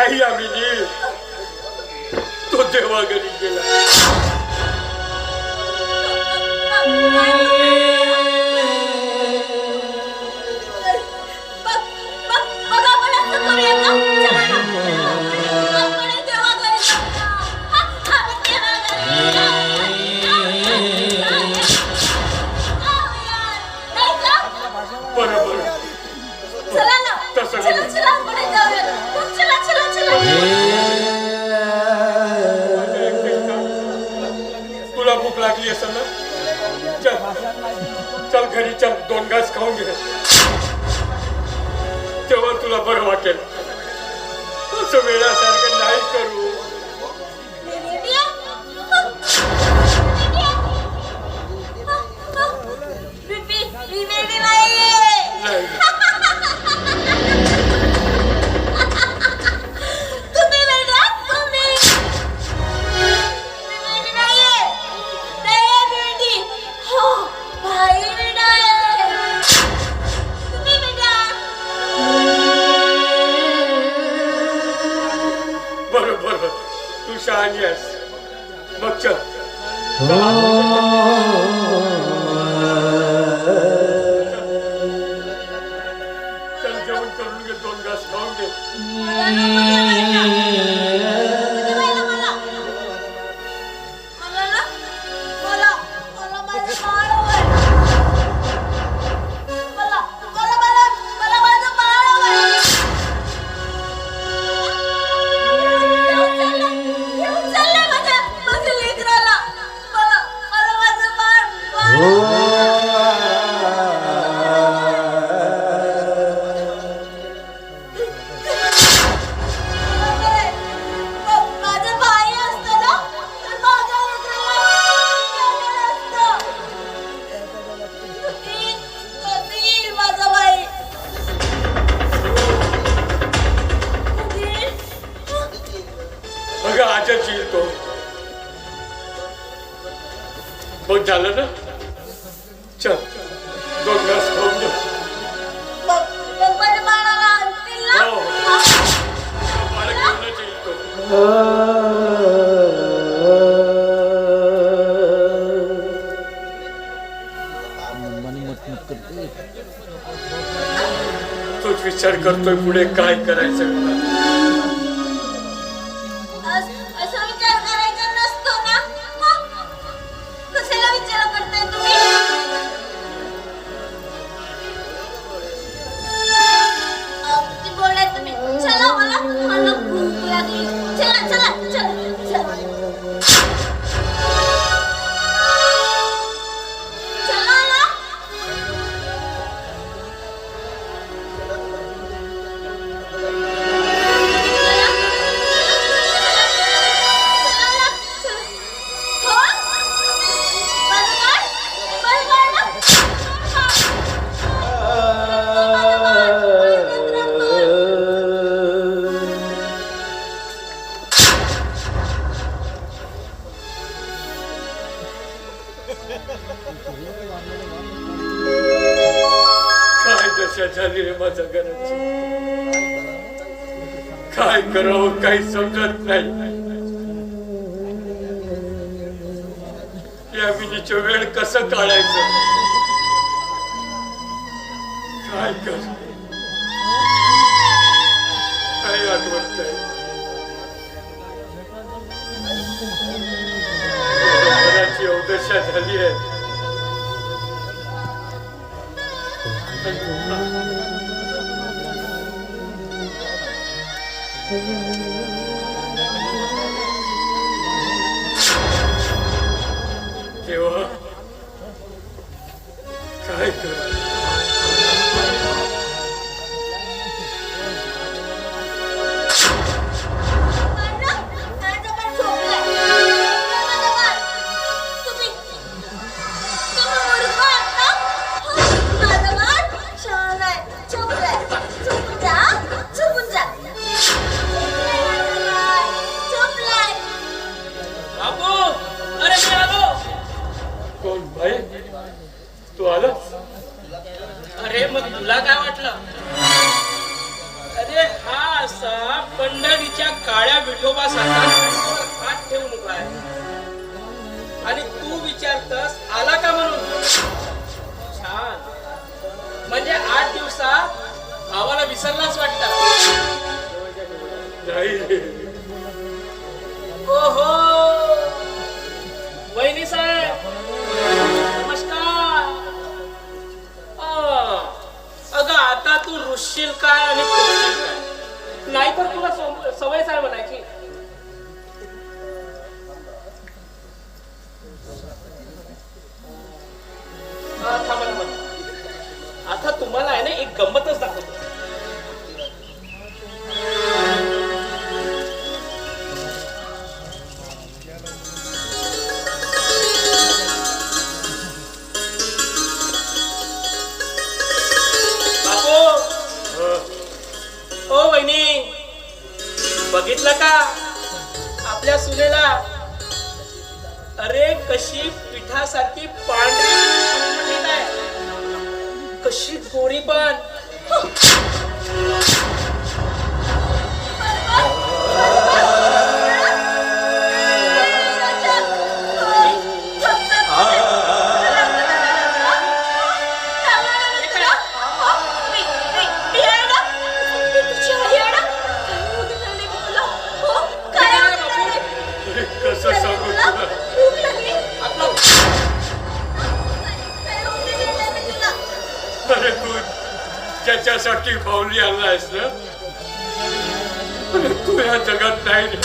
नाही आम्ही तो देवा घरी गेला. तुला भूक लागली असेल ना, चल घरी चल, 2 घास खाऊन घे, तेव्हा तुला बरं वाटेल. असं वेळासारखं नाही करू. तू शहाणी आहेस. मग चल जेवण करून घे, 2 घास खाऊन घे. आजच येईल तो. बघ झालं ना, चल 2 घास खाऊन घे. तोच विचार करतोय पुढे काय करायचं. काय दशा झाली रे माझ्या घराची. काय करावं काही समजत नाही. या विनीची वेळ कसं काढायचं, काय कर काही आठवत नाही. घराची अवदशा झाली आहे. देवा काय कर. तू आलास? अरे मग तुला काय वाटलं? अरे हा असा पंढरीच्या काळ्या विठोबासारखा हात ठेवून उभा आहे आणि तू विचारतस आला का म्हणून. छान, म्हणजे 8 दिवसात भावाला विसरलाच वाटतं. नाही ओहो वहिनी साहेब नमस्कार. अगं आता तू रुसशील काय आणि फुगशील काय, नाहीतर तुला सवयच आहे म्हणायची. थांबा थांबा, आता तुम्हाला आहे ना एक गंमतच दाखवतो. ओ वहिनी, बघितलं का आपल्या सुनेला? अरे कशी पिठासारखी पांढरी आहे, कशी गोरी पण. कसं सांगू तुला? अरे तू ज्याच्यासाठी बाहुली आणलायस ना, अरे तू या जगात नाही रे.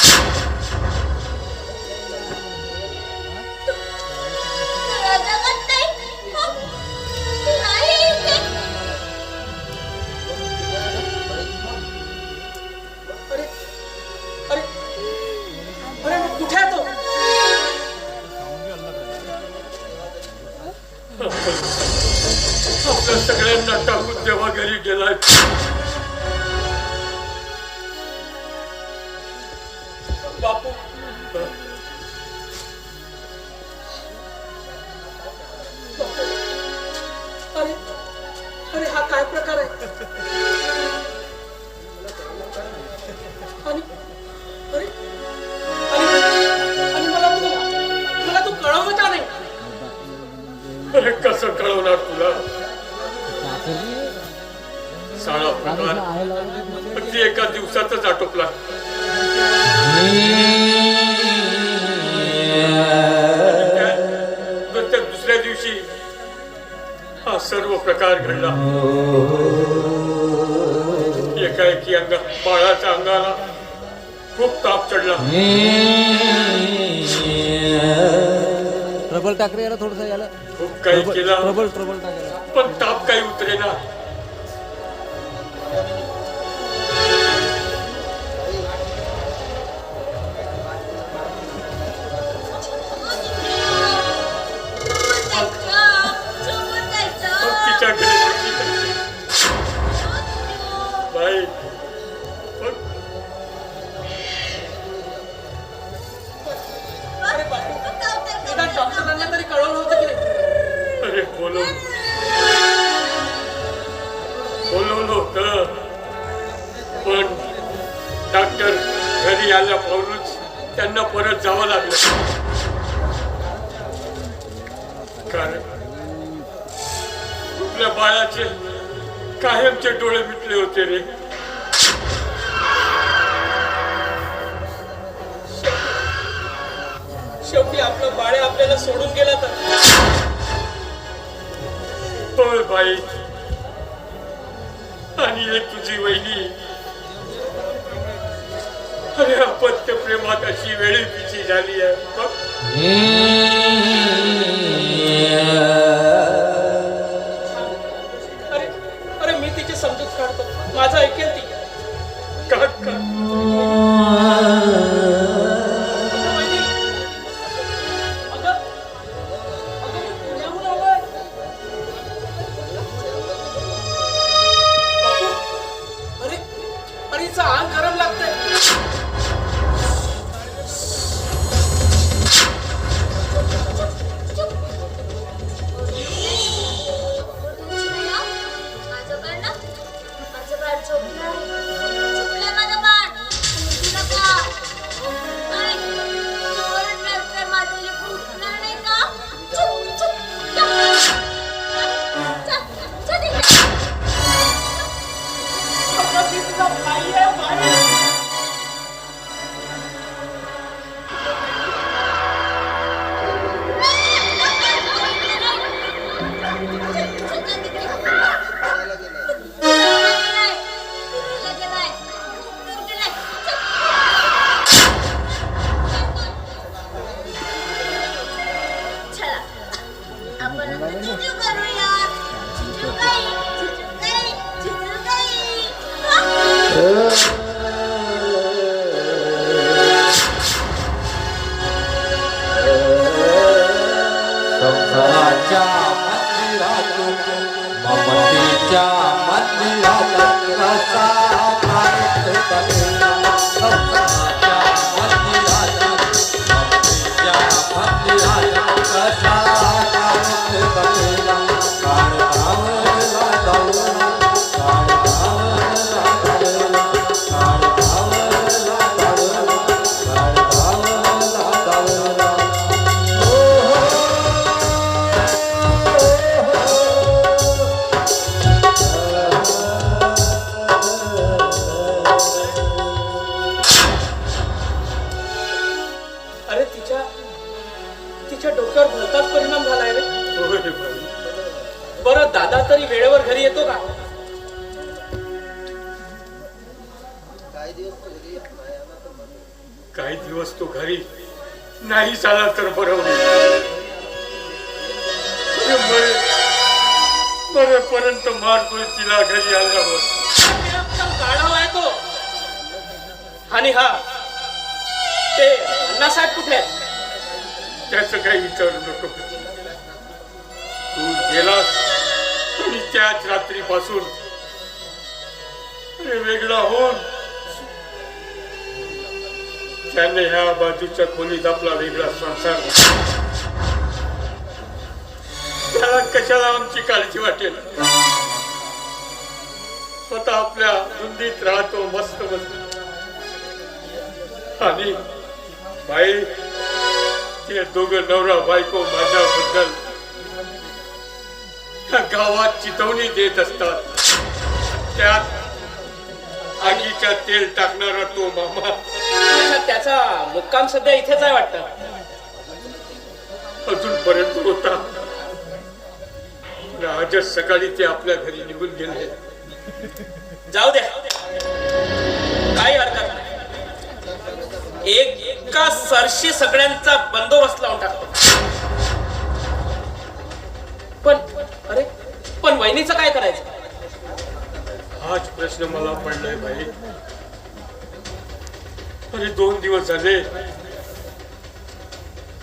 कुठे आहे तो? आपल्या सगळ्यांना टाकून तेव्हा घरी गेलाय. बापू, अरे अरे हा काय प्रकार आहे? आणि अरे आणि मला तू कळवलं का नाही? अरे कसं कळवणार तुला? साळा प्रकार अगदी एका दिवसातच आटोपला. नंतर दुसऱ्या दिवशी हा सर्व प्रकार घडला. एकाएकी बाळाच्या अंगाला खूप ताप चढला. ट्रबल टाकरे याला थोडस याला खूप काही केला ट्रबल टाकरे, पण ताप काही उतरेना. बाई डॉक्टरांना तरी कळवलं होतं की नाही? अरे बोलवलं होतं, पण डॉक्टर घरी आल्या पाहूनच त्यांना परत जावं लागलं. कारण आपल्या बाळाचे कायमचे डोळे मिटले होते रे. शेवटी आपलं बाळे आपल्याला सोडून गेला तर. होय बाई, आणि एक तुझी वहिनी. अरे अपत्य प्रेमात अशी वेळी पिची झाली आहे बघ. अरे अरे मी तिची समजूत काढतो, माझं ऐकेल ती. काढ अंग गरम लागतंय. माझं बाळ ममतेच्या मंदिरात कसा भारत बनेला संसाराच्या मंदिरात ममतेच्या मंदिरात कसा भारत बनेला काळ धावला धावला काळ धावला धावला काळ धावला धावला काळ धावला धावला अरे तिच्या तिच्या डोक्यावर भलताच परिणाम झालाय रे. होय बाई. बरं दादा तरी वेळेवर घरी येतो का? काही दिवस तो घरी नाही झाला तर बरं होईल. मरेपर्यंत मारतोय तिला घरी आल्यावर. काढावा आहे तो. आणि हा ते अण्णासाहेब कुठे आहेत? त्याचं काही विचारू नको. तू गेलास आणि त्याच रात्रीपासून वेगळा होऊन त्याने ह्या बाजूच्या खोलीत आपला वेगळा संसार. त्याला कशाला आमची काळजी वाटेल? स्वतः आपल्या धुंदीत राहतो मस्त मस्त. आणि बाई ते दोघं नवरा बायको माझ्याबद्दल गावात चितवणी देत असतात. त्यात आगीच्या तेल टाकणारा तो मामा. त्याचा मुक्काम सध्या इथेच आहे वाटतं. अजूनपर्यंत होता. आजच सकाळी ते आपल्या घरी निघून गेले. जाऊ द्या, काही हरकत नाही. एका सरशी सगळ्यांचा बंदोबस्त लावून टाकतो. पण वहिनीचं काय करायचं? हाच प्रश्न मला पडलाय बाई. अरे 2 दिवस झाले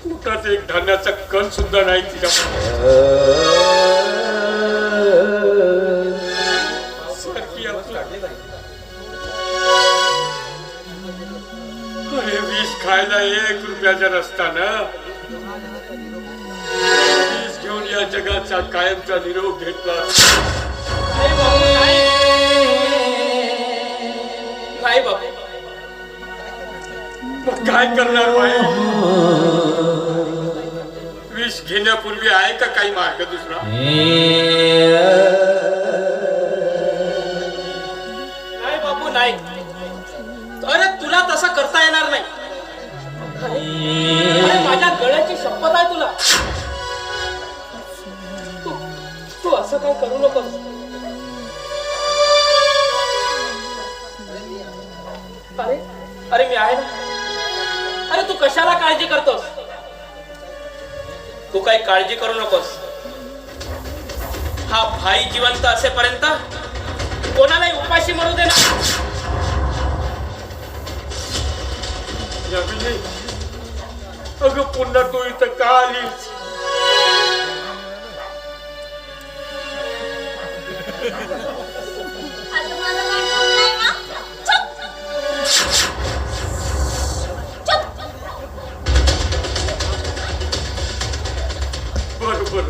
पोटात एक धान्याचा कण सुद्धा नाही तिच्या. सारखी अरे विष खायला 1 रुपयाचा रस्ता ना. विष घेऊन या जगाचा कायमचा निरोप घेतला. नाही बाबा, मग काय करणार बाई? विष घेण्यापूर्वी आहे का काही मार्ग दुसरा? नाही बाबू नाही. अरे तुला तसं करता येणार नाही. अरे माझ्या गळ्याची शपथ आहे तुला. तू असं काय करू नकोस. अरे अरे मी आहे ना. अरे तू कशाला काळजी करतोस? तू काही काळजी करू नकोस. हा भाई जिवंत असेपर्यंत कोणालाही उपाशी मरू दे ना. अगं पुन्हा तू इथं का आलीस? बरोबर.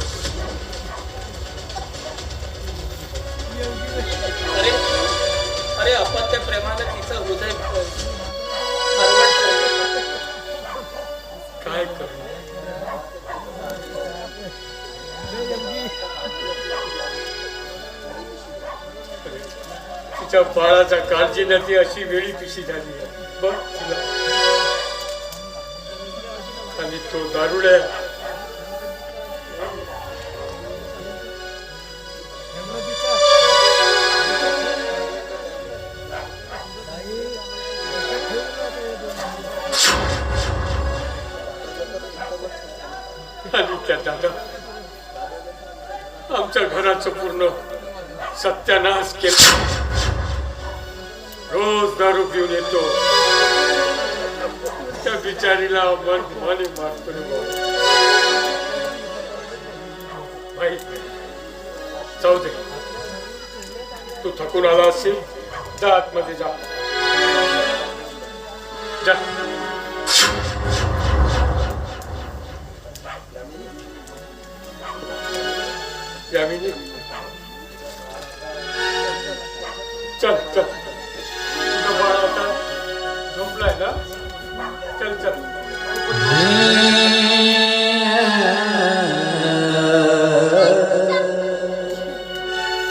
अरे अरे अपत्य प्रेमाने तिचं हृदय काय करू? तिच्या बाळाचा काळजी न ती अशी वेळी पिशी झाली आहे. बघ तिला. आणि तो दारुड्या आणि त्या दादा आमच्या घराचं पूर्ण सत्यानाश केला. रोज दारू पिऊन येतो. त्या बिचारीला मनमानी मारतो रे भाई. जाऊ दे, तू थकून आला असेल, जा आतमध्ये जा. जा. यामिनी, चल चल, तुझं बाळ आता झोपलाय ना, चल चल.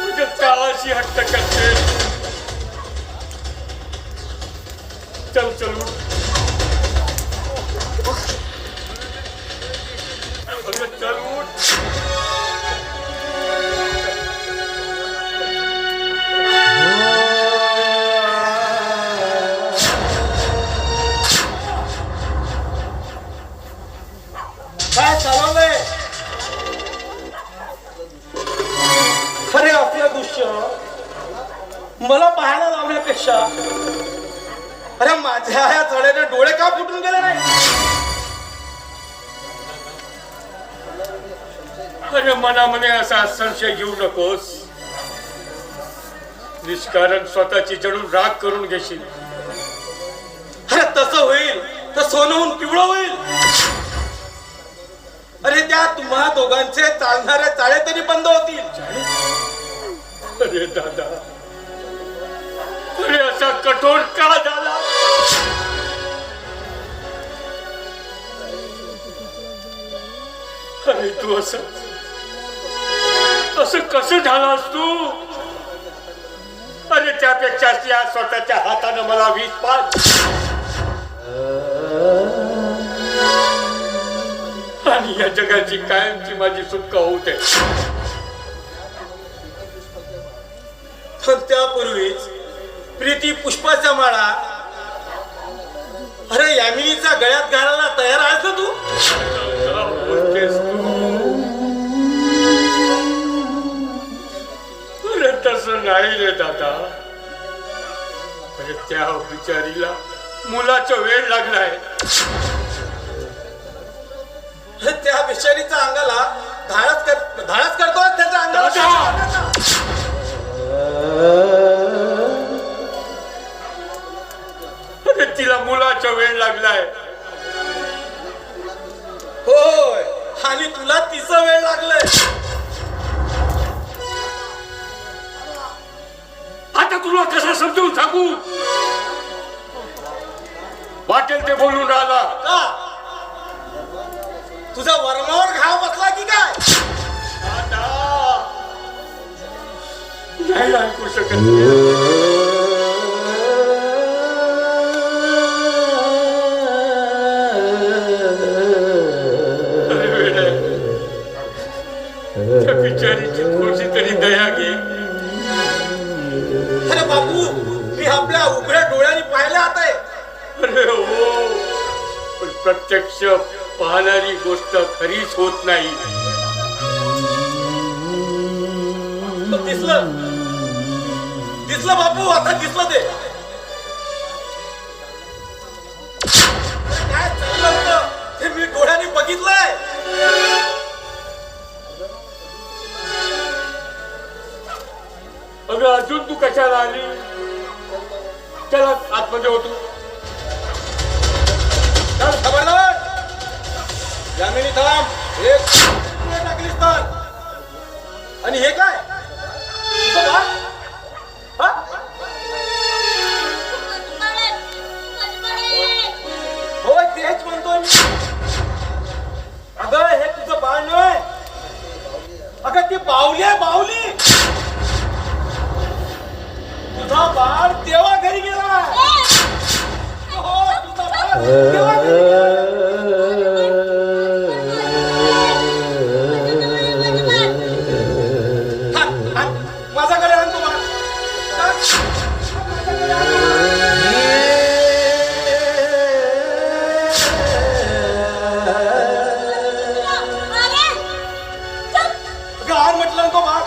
तुझ्या काळाशी हट्ट करते. चल चल उठ. अगं चल उठ. काय चालवलंय? खरे आपलं दृश्य मला पाहायला लावण्यापेक्षा अरे माझ्या ह्या चढ्याने डोळे का फुटून गेले नाही? अरे मनामध्ये असा संशय घेऊ नकोस. निष्कारण स्वतःची जडून राग करून घेशील. अरे तसं होईल तर सोनं होऊन पिवळं होईल. अरे त्या तुम्हा दोघांचे चालणारे चाळे तरी बंद होतील. अरे दादा, अरे असा कठोर का झाला? अरे तू असं कसं झालास तू? अरे त्यापेक्षा या स्वतःच्या हातानं मला वीज पाच आणि या जगाची कायमची माझी सुटका होते. पण त्यापूर्वीच प्रीती पुष्पाच्या माळा अरे यामिनीच्या गळ्यात घालायला तयार आहेस ना तू? काय बोलतेस तू? अरे तसं नाही रे दादा. अरे त्या बिचारीला मुलाचा वेळ लागलाय. त्या बिचारीच्या अंगाला धाडस करतो त्याच्या अंगाला. अरे तिला मुलाचा वेळ लागलाय. होय, आणि तुला तिचा वेळ लागलाय. आता तुला कसं समजून सांगू? वाटेल ते बोलून राहिला. का तुझा वर्मावर घाव बसला की काय? नाही ऐकू शकत. त्या बिचारीची कोणती तरी दया घे. अरे बापू, मी आपल्या उघड्या डोळ्यांनी पाहिलं आता. अरे हो, पण प्रत्यक्ष पाहणारी गोष्ट खरीच होत नाही. दिसलं बापू, आता दिसलं ते. काय चाललं होतं ते मी डोळ्यांनी बघितलंय. अगं अजून तू कशाला आली? चला आतमध्ये होतो. खबरदार, यामिनी थांब. एक टाकलीस तर. आणि हे काय? तुझं बाळ? हा? होय, तेच म्हणतोय मी. अगं हे तुझं बाळ नव्हे. अगं ती बाहुली आहे, बाहुली. तुझा बाळ तेव्हा घरी गेला. हो, तुझा बाळ तेव्हा घरी गेला. माझ्याकडे आण तू बाळ. आण म्हटलं तो बाळ.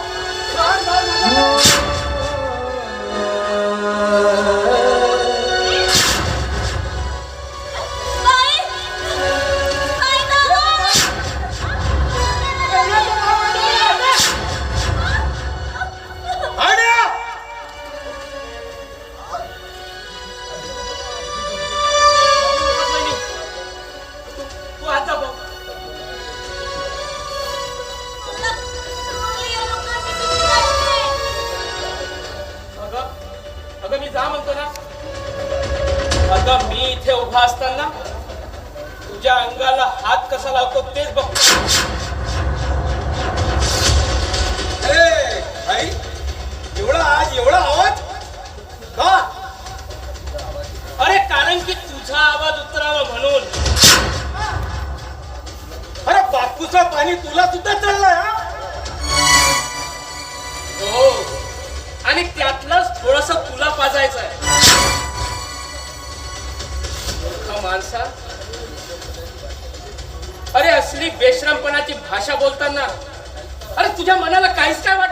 जा म्हणतो ना. अगं मी इथे उभा असताना तुझ्या अंगाला हात कसा लावतो तेच बघ. आई एवढा आवाज का? अरे कारण की तुझा आवाज उतरावा म्हणून. अरे बापूचं पाणी तुला सुद्धा चढलंय हा? हो आणि त्यातलंच थोडस तुला पाजायचं आहे. मूर्ख माणसा, अरे असली बेशरमपणाची भाषा बोलताना अरे तुझ्या मनाला काहीच काय वाटत